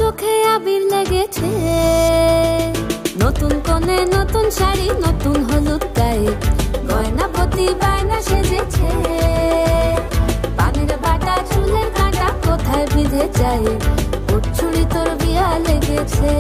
চোখে আবির লেগেছে, নতুন কোণে নতুন শাড়ি নতুন হলুদ গায়ে, গয়না প্রতি বায়না সেজেছে। পানের বাটা চুলের কাঁটা কোথায় বিঁধে যায়, ওর চুড়ি তোর বিয়া লেগেছে।